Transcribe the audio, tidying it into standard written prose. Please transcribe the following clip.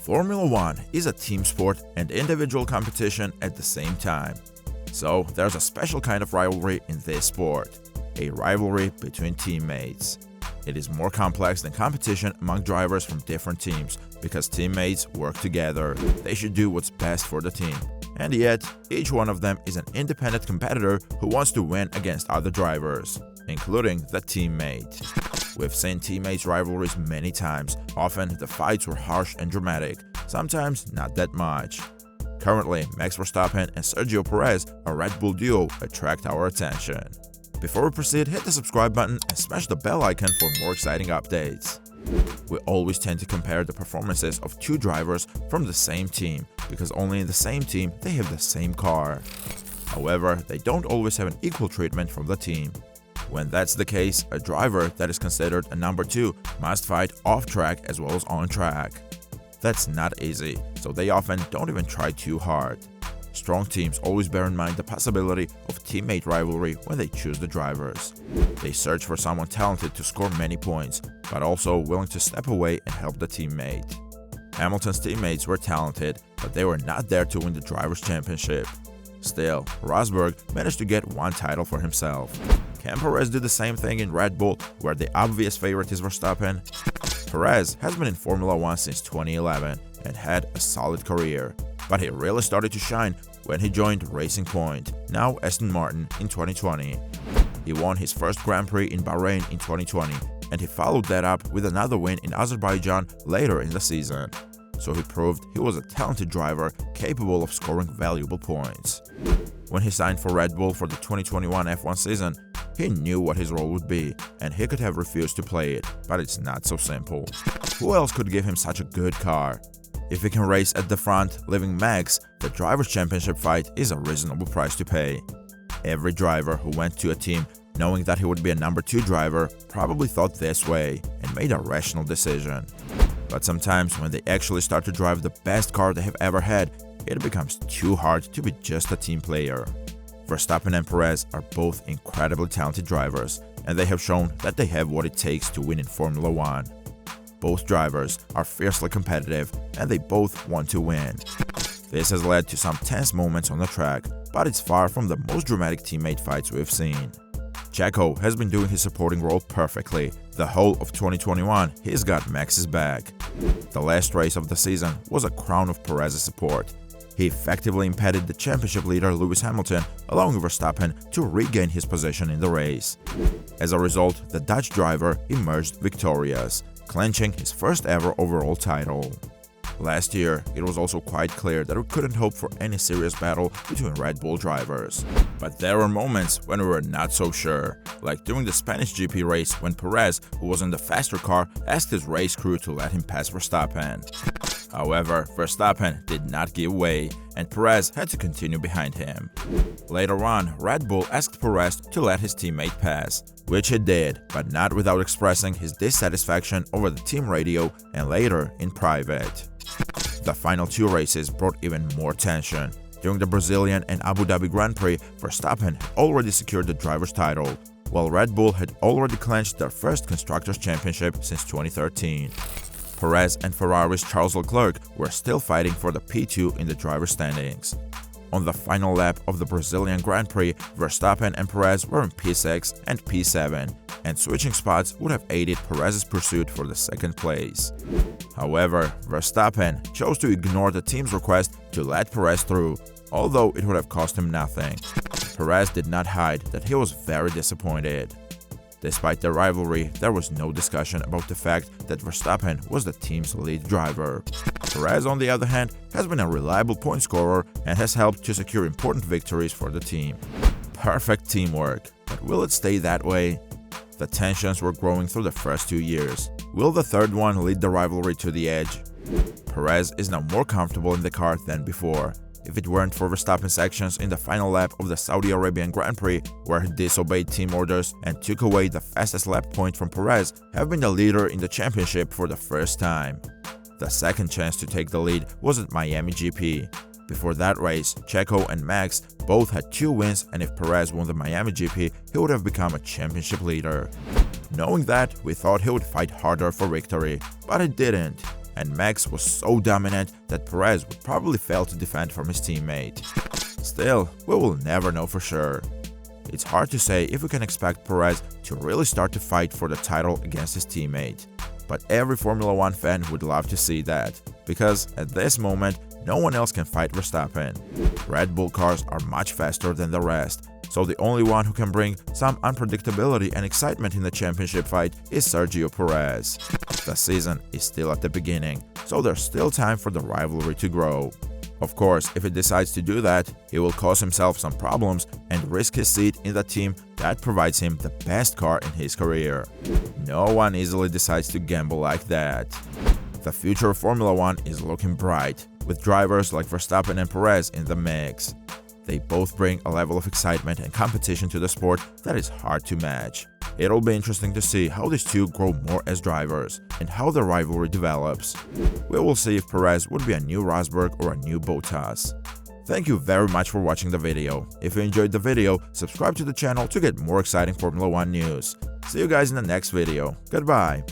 Formula One is a team sport and individual competition at the same time. So there's a special kind of rivalry in this sport, a rivalry between teammates. It is more complex than competition among drivers from different teams because teammates work together. They should do what's best for the team. And yet, each one of them is an independent competitor who wants to win against other drivers, including the teammate. We've seen teammates' rivalries many times. Often, the fights were harsh and dramatic, sometimes not that much. Currently, Max Verstappen and Sergio Perez, a Red Bull duo, attract our attention. Before we proceed, hit the subscribe button and smash the bell icon for more exciting updates. We always tend to compare the performances of two drivers from the same team, because only in the same team they have the same car. However, they don't always have an equal treatment from the team. When that's the case, a driver that is considered a number 2 must fight off-track as well as on-track. That's not easy, so they often don't even try too hard. Strong teams always bear in mind the possibility of teammate rivalry when they choose the drivers. They search for someone talented to score many points, but also willing to step away and help the teammate. Hamilton's teammates were talented, but they were not there to win the Drivers' Championship. Still, Rosberg managed to get one title for himself. Can Perez do the same thing in Red Bull, where the obvious favorite is Verstappen? Perez has been in Formula One since 2011 and had a solid career, but he really started to shine when he joined Racing Point, now Aston Martin, in 2020. He won his first Grand Prix in Bahrain in 2020, and he followed that up with another win in Azerbaijan later in the season. So he proved he was a talented driver capable of scoring valuable points. When he signed for Red Bull for the 2021 F1 season, he knew what his role would be, and he could have refused to play it, but it's not so simple. Who else could give him such a good car? If he can race at the front, leaving Max, the Drivers' Championship fight is a reasonable price to pay. Every driver who went to a team knowing that he would be a number 2 driver probably thought this way and made a rational decision. But sometimes when they actually start to drive the best car they have ever had, it becomes too hard to be just a team player. Verstappen and Perez are both incredibly talented drivers, and they have shown that they have what it takes to win in Formula One. Both drivers are fiercely competitive, and they both want to win. This has led to some tense moments on the track, but it's far from the most dramatic teammate fights we've seen. Checo has been doing his supporting role perfectly. The whole of 2021, he's got Max's back. The last race of the season was a crown of Perez's support. He effectively impeded the championship leader Lewis Hamilton, allowing Verstappen to regain his position in the race. As a result, the Dutch driver emerged victorious, clinching his first ever overall title. Last year, it was also quite clear that we couldn't hope for any serious battle between Red Bull drivers. But there were moments when we were not so sure, like during the Spanish GP race when Perez, who was in the faster car, asked his race crew to let him pass Verstappen. However, Verstappen did not give way, and Perez had to continue behind him. Later on, Red Bull asked Perez to let his teammate pass, which he did, but not without expressing his dissatisfaction over the team radio and later in private. The final 2 races brought even more tension. During the Brazilian and Abu Dhabi Grand Prix, Verstappen had already secured the driver's title, while Red Bull had already clinched their first Constructors' Championship since 2013. Perez and Ferrari's Charles Leclerc were still fighting for the P2 in the driver's standings. On the final lap of the Brazilian Grand Prix, Verstappen and Perez were in P6 and P7, and switching spots would have aided Perez's pursuit for the second place. However, Verstappen chose to ignore the team's request to let Perez through, although it would have cost him nothing. Perez did not hide that he was very disappointed. Despite the rivalry, there was no discussion about the fact that Verstappen was the team's lead driver. Perez, on the other hand, has been a reliable point scorer and has helped to secure important victories for the team. Perfect teamwork, but will it stay that way? The tensions were growing through the first 2 years. Will the third one lead the rivalry to the edge? Perez is now more comfortable in the car than before. If it weren't for Verstappen's actions in the final lap of the Saudi Arabian Grand Prix, where he disobeyed team orders and took away the fastest lap point from Perez, have been the leader in the championship for the first time. The second chance to take the lead was at Miami GP. Before that race, Checo and Max both had 2 wins, and if Perez won the Miami GP, he would have become a championship leader. Knowing that, we thought he would fight harder for victory, but he didn't. and Max was so dominant that Perez would probably fail to defend from his teammate. Still, we will never know for sure. It's hard to say if we can expect Perez to really start to fight for the title against his teammate, but every Formula 1 fan would love to see that, because at this moment, no one else can fight Verstappen. Red Bull cars are much faster than the rest, so the only one who can bring some unpredictability and excitement in the championship fight is Sergio Perez. The season is still at the beginning, so there's still time for the rivalry to grow. Of course, if he decides to do that, he will cause himself some problems and risk his seat in the team that provides him the best car in his career. No one easily decides to gamble like that. The future of Formula 1 is looking bright, with drivers like Verstappen and Perez in the mix. They both bring a level of excitement and competition to the sport that is hard to match. It'll be interesting to see how these two grow more as drivers and how the rivalry develops. We will see if Perez would be a new Rosberg or a new Bottas. Thank you very much for watching the video. If you enjoyed the video, subscribe to the channel to get more exciting Formula 1 news. See you guys in the next video. Goodbye.